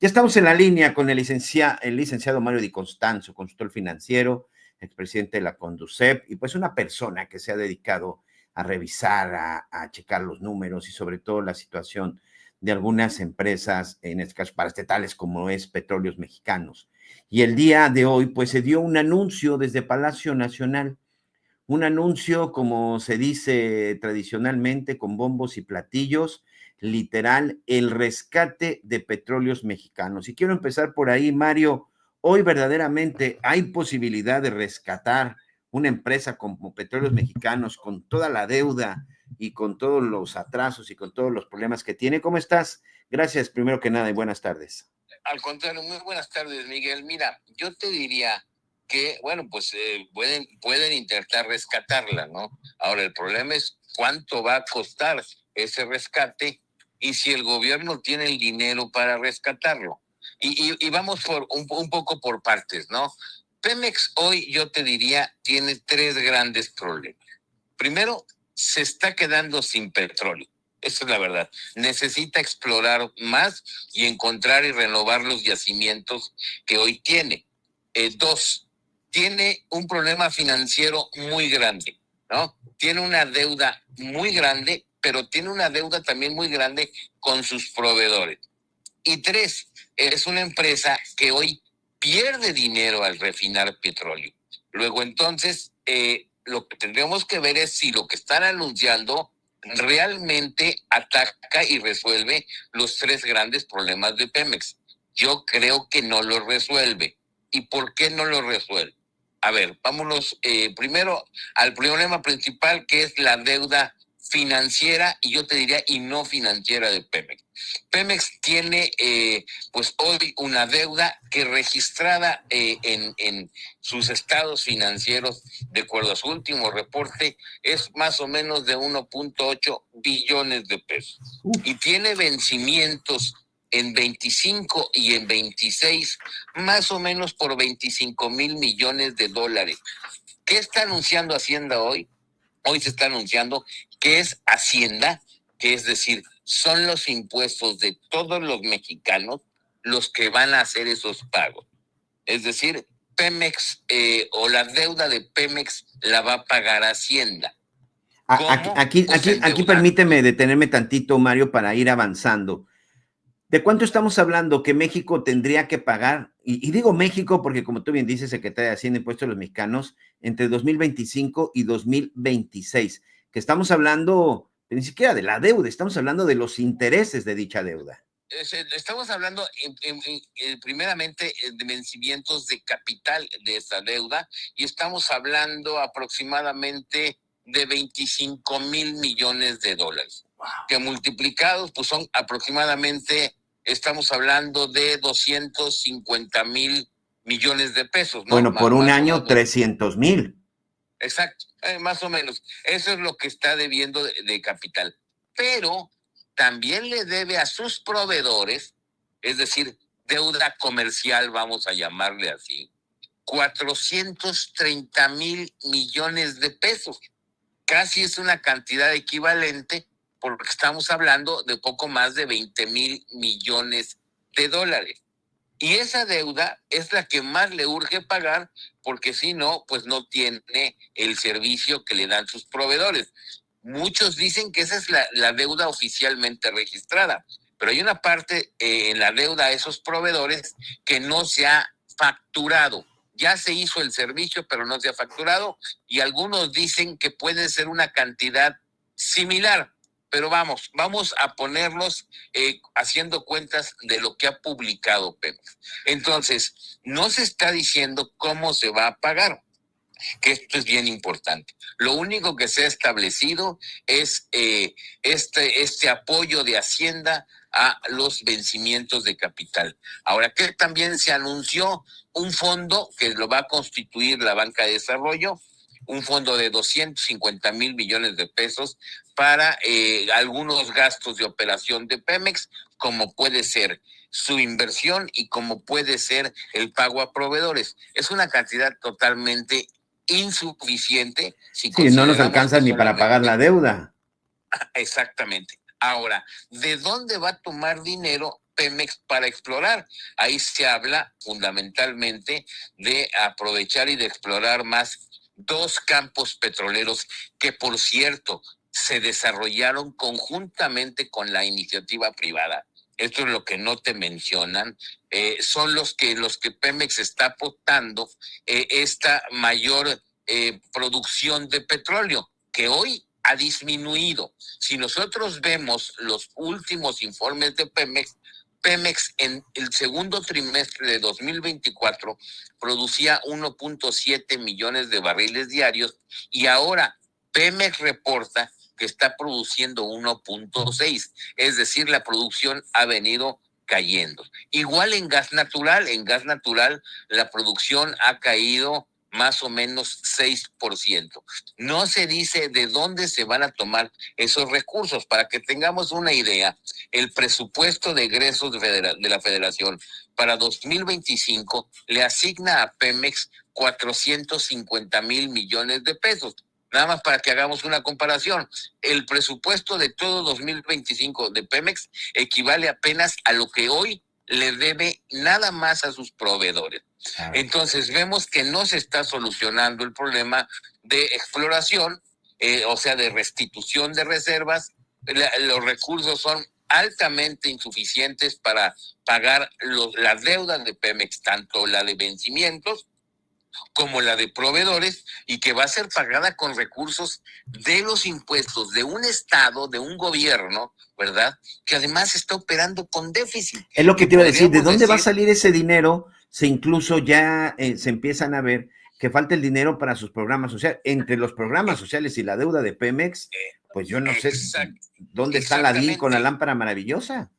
Ya estamos en la línea con el licenciado Mario Di Constanzo, consultor financiero, expresidente de la Conducep, y pues una persona que se ha dedicado a revisar, a checar los números y sobre todo la situación de algunas empresas, en este caso paraestatales como es Petróleos Mexicanos. Y el día de hoy pues se dio un anuncio desde Palacio Nacional, un anuncio como se dice tradicionalmente con bombos y platillos, literal, el rescate de Petróleos Mexicanos. Y quiero empezar por ahí, Mario. Hoy verdaderamente hay posibilidad de rescatar una empresa como Petróleos Mexicanos con toda la deuda y con todos los atrasos y con todos los problemas que tiene. ¿Cómo estás? Gracias, primero que nada, y buenas tardes. Al contrario, muy buenas tardes, Miguel. Mira, yo te diría que, bueno, pues pueden intentar rescatarla, ¿no? Ahora, el problema es cuánto va a costar ese rescate y si el gobierno tiene el dinero para rescatarlo. Y vamos por un poco por partes, ¿no? Pemex hoy, yo te diría, tiene tres grandes problemas. Primero, se está quedando sin petróleo. Esa es la verdad. Necesita explorar más y encontrar y renovar los yacimientos que hoy tiene. Dos, tiene un problema financiero muy grande, ¿no? Tiene una deuda muy grande, pero tiene una deuda también muy grande con sus proveedores. Y tres, es una empresa que hoy pierde dinero al refinar petróleo. Luego, entonces, lo que tendríamos que ver es si lo que están anunciando realmente ataca y resuelve los tres grandes problemas de Pemex. Yo creo que no lo resuelve. ¿Y por qué no lo resuelve? A ver, vámonos primero al problema principal, que es la deuda financiera y yo te diría y no financiera de Pemex. Pemex tiene pues hoy una deuda que registrada en sus estados financieros, de acuerdo a su último reporte, es más o menos de 1.8 billones de pesos. Y tiene vencimientos en 25 y en 26, más o menos por 25 mil millones de dólares. ¿Qué está anunciando Hacienda hoy? Hoy se está anunciando que es Hacienda, que es decir, son los impuestos de todos los mexicanos los que van a hacer esos pagos. Es decir, Pemex o la deuda de Pemex la va a pagar Hacienda. Aquí permíteme detenerme tantito, Mario, para ir avanzando. ¿De cuánto estamos hablando que México tendría que pagar? Y digo México porque, como tú bien dices, Secretaría de Hacienda y Impuestos de los Mexicanos, entre 2025 y 2026, que estamos hablando ni siquiera de la deuda, estamos hablando de los intereses de dicha deuda. Estamos hablando primeramente de vencimientos de capital de esa deuda y estamos hablando aproximadamente de 25 mil millones de dólares, que multiplicados pues son aproximadamente, estamos hablando de 250 mil millones de pesos, ¿no? Bueno, por un año, 300 mil. Exacto, más o menos. Eso es lo que está debiendo de capital. Pero también le debe a sus proveedores, es decir, deuda comercial, vamos a llamarle así, 430 mil millones de pesos. Casi es una cantidad equivalente porque estamos hablando de poco más de 20 mil millones de dólares. Y esa deuda es la que más le urge pagar porque si no, pues no tiene el servicio que le dan sus proveedores. Muchos dicen que esa es la deuda oficialmente registrada, pero hay una parte en la deuda a esos proveedores que no se ha facturado. Ya se hizo el servicio, pero no se ha facturado y algunos dicen que puede ser una cantidad similar. Pero vamos a ponerlos haciendo cuentas de lo que ha publicado Pemex. Entonces, no se está diciendo cómo se va a pagar, que esto es bien importante. Lo único que se ha establecido es este apoyo de Hacienda a los vencimientos de capital. Ahora, que también se anunció un fondo que lo va a constituir la Banca de Desarrollo, un fondo de 250 mil millones de pesos para algunos gastos de operación de Pemex, como puede ser su inversión y como puede ser el pago a proveedores. Es una cantidad totalmente insuficiente. Si sí, no nos alcanza ni para pagar la deuda. Exactamente. Ahora, ¿de dónde va a tomar dinero Pemex para explorar. Ahí se habla fundamentalmente de aprovechar y de explorar más dos campos petroleros que, por cierto, se desarrollaron conjuntamente con la iniciativa privada. Esto es lo que no te mencionan. Son los que Pemex está apostando esta mayor producción de petróleo, que hoy ha disminuido. Si nosotros vemos los últimos informes de Pemex en el segundo trimestre de 2024 producía 1.7 millones de barriles diarios y ahora Pemex reporta que está produciendo 1.6, es decir, la producción ha venido cayendo. Igual en gas natural la producción ha caído más o menos 6%. No se dice de dónde se van a tomar esos recursos. Para que tengamos una idea, el presupuesto de egresos de la Federación para 2025 le asigna a Pemex 450,000 millones de pesos. Nada más para que hagamos una comparación. El presupuesto de todo 2025 de Pemex equivale apenas a lo que hoy le debe nada más a sus proveedores. Entonces vemos que no se está solucionando el problema de exploración, o sea, de restitución de reservas. Los recursos son altamente insuficientes para pagar la deuda de Pemex, tanto la de vencimientos como la de proveedores, y que va a ser pagada con recursos de los impuestos de un estado, de un gobierno, ¿verdad? Que además está operando con déficit. Es lo que te iba a decir, ¿de dónde va a salir ese dinero? Si incluso ya se empiezan a ver que falta el dinero para sus programas sociales. Entre los programas sociales y la deuda de Pemex, pues yo no sé dónde está Aladín con la lámpara maravillosa.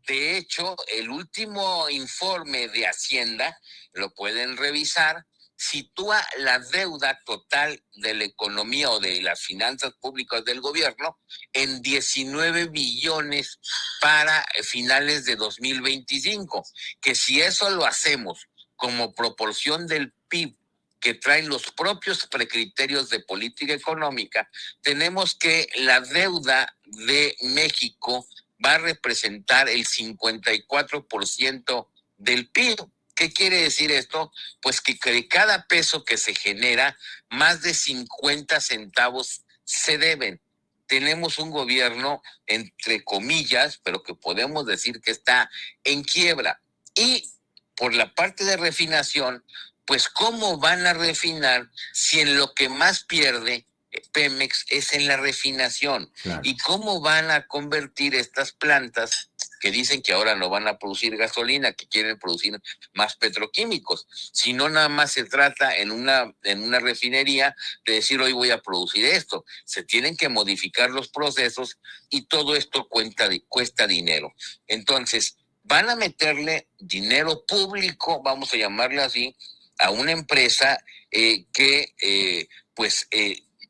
De hecho, el último informe de Hacienda, lo pueden revisar, sitúa la deuda total de la economía o de las finanzas públicas del gobierno en 19 billones para finales de 2025, que si eso lo hacemos como proporción del PIB que traen los propios precriterios de política económica, tenemos que la deuda de México va a representar el 54% del PIB. ¿Qué quiere decir esto? Pues que de cada peso que se genera, más de 50 centavos se deben. Tenemos un gobierno, entre comillas, pero que podemos decir que está en quiebra. Y por la parte de refinación, pues ¿cómo van a refinar si en lo que más pierde Pemex es en la refinación? Claro. ¿Y cómo van a convertir estas plantas que dicen que ahora no van a producir gasolina, que quieren producir más petroquímicos? Si no, nada más se trata en una refinería de decir hoy voy a producir esto. Se tienen que modificar los procesos y todo esto cuesta dinero. Entonces, van a meterle dinero público, vamos a llamarle así, a una empresa que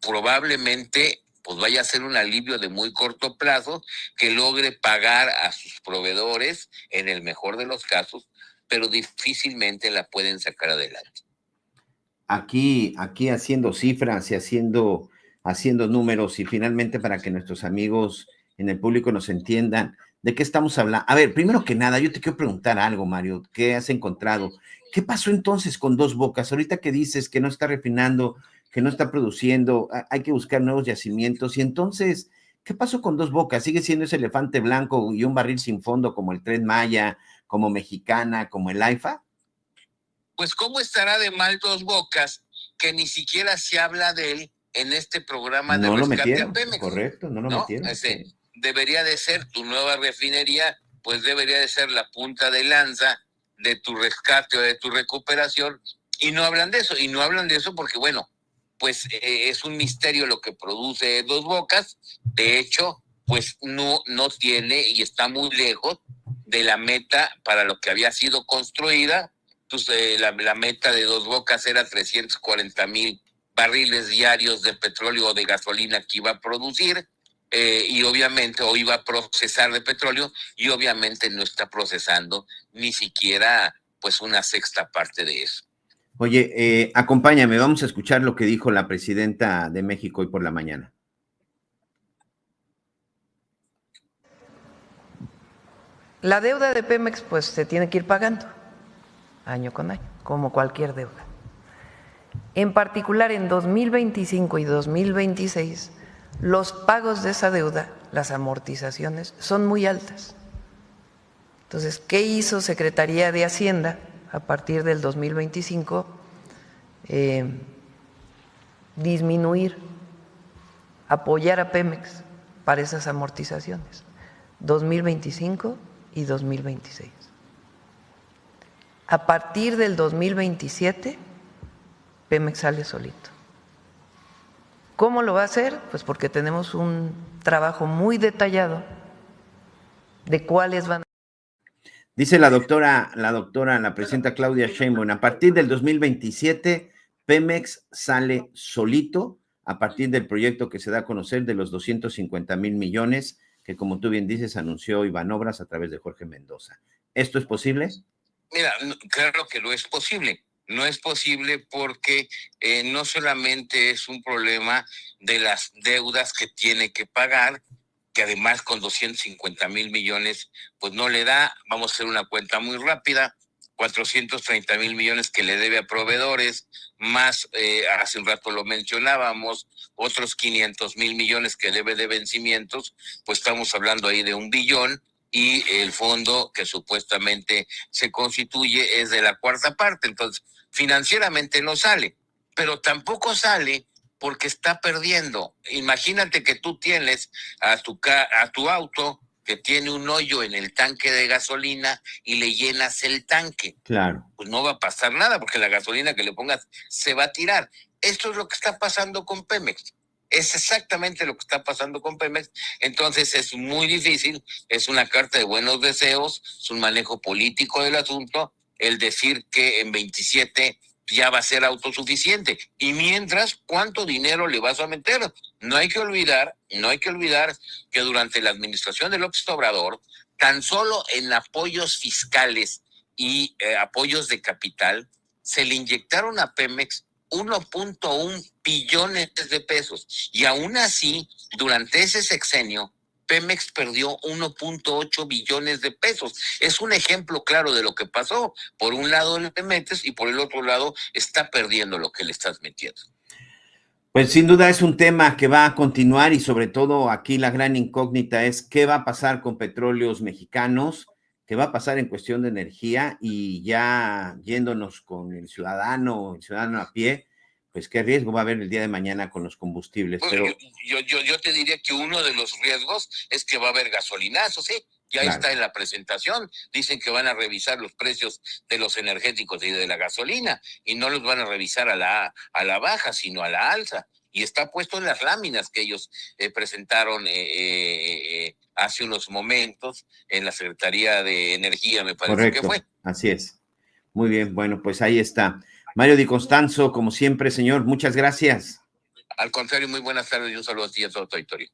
probablemente pues vaya a ser un alivio de muy corto plazo, que logre pagar a sus proveedores en el mejor de los casos, pero difícilmente la pueden sacar adelante. Aquí haciendo cifras y haciendo números, y finalmente para que nuestros amigos en el público nos entiendan de qué estamos hablando. A ver, primero que nada, yo te quiero preguntar algo, Mario. ¿Qué has encontrado? ¿Qué pasó entonces con Dos Bocas? Ahorita que dices que no está refinando, que no está produciendo, hay que buscar nuevos yacimientos. Y entonces, ¿qué pasó con Dos Bocas? ¿Sigue siendo ese elefante blanco y un barril sin fondo como el Tren Maya, como Mexicana, como el AIFA? Pues ¿cómo estará de mal Dos Bocas que ni siquiera se habla de él en este programa de rescate a Pemex? Correcto, no lo metieron. Debería de ser tu nueva refinería, pues debería de ser la punta de lanza de tu rescate o de tu recuperación, y no hablan de eso, porque bueno, pues es un misterio lo que produce Dos Bocas. De hecho, pues no tiene y está muy lejos de la meta para lo que había sido construida. Entonces, la meta de Dos Bocas era 340,000 barriles diarios de petróleo o de gasolina que iba a producir, y obviamente, o iba a procesar de petróleo, y obviamente no está procesando ni siquiera pues una sexta parte de eso. Oye, acompáñame, vamos a escuchar lo que dijo la presidenta de México hoy por la mañana. La deuda de Pemex pues se tiene que ir pagando año con año, como cualquier deuda. En particular en 2025 y 2026, los pagos de esa deuda, las amortizaciones, son muy altas. Entonces, ¿qué hizo Secretaría de Hacienda a partir del 2025? Disminuir, apoyar a Pemex para esas amortizaciones, 2025 y 2026. A partir del 2027, Pemex sale solito. ¿Cómo lo va a hacer? Pues porque tenemos un trabajo muy detallado de cuáles van a... Dice la presidenta Claudia Sheinbaum, a partir del 2027, Pemex sale solito a partir del proyecto que se da a conocer de los 250,000 millones que, como tú bien dices, anunció Iván Obras a través de Jorge Mendoza. ¿Esto es posible? Mira, claro que lo es posible. No es posible porque no solamente es un problema de las deudas que tiene que pagar, que además con 250,000 millones, pues no le da, vamos a hacer una cuenta muy rápida, 430,000 millones que le debe a proveedores, más, hace un rato lo mencionábamos, otros 500,000 millones que debe de vencimientos, pues estamos hablando ahí de 1 billón, y el fondo que supuestamente se constituye es de la cuarta parte, entonces financieramente no sale, pero tampoco sale porque está perdiendo. Imagínate que tú tienes a tu auto que tiene un hoyo en el tanque de gasolina y le llenas el tanque. Claro. Pues no va a pasar nada porque la gasolina que le pongas se va a tirar. Esto es lo que está pasando con Pemex. Es exactamente lo que está pasando con Pemex. Entonces es muy difícil, es una carta de buenos deseos, es un manejo político del asunto, el decir que en 27 ya va a ser autosuficiente. Y mientras, ¿cuánto dinero le vas a meter? No hay que olvidar que durante la administración de López Obrador, tan solo en apoyos fiscales y apoyos de capital, se le inyectaron a Pemex 1.1 billones de pesos. Y aún así, durante ese sexenio, Pemex perdió 1.8 billones de pesos. Es un ejemplo claro de lo que pasó. Por un lado le metes y por el otro lado está perdiendo lo que le estás metiendo. Pues sin duda es un tema que va a continuar y sobre todo aquí la gran incógnita es qué va a pasar con Petróleos Mexicanos, qué va a pasar en cuestión de energía y ya yéndonos con el ciudadano a pie, pues qué riesgo va a haber el día de mañana con los combustibles. Pero yo te diría que uno de los riesgos es que va a haber gasolinazos, ¿sí? Ya claro. Está en la presentación, dicen que van a revisar los precios de los energéticos y de la gasolina, y no los van a revisar a la baja, sino a la alza, y está puesto en las láminas que ellos presentaron hace unos momentos en la Secretaría de Energía, me parece. Correcto, que fue. Así es. Muy bien, bueno, pues ahí está. Mario Di Constanzo, como siempre, señor, muchas gracias. Al contrario, muy buenas tardes y un saludo a ti y a todo tu auditorio.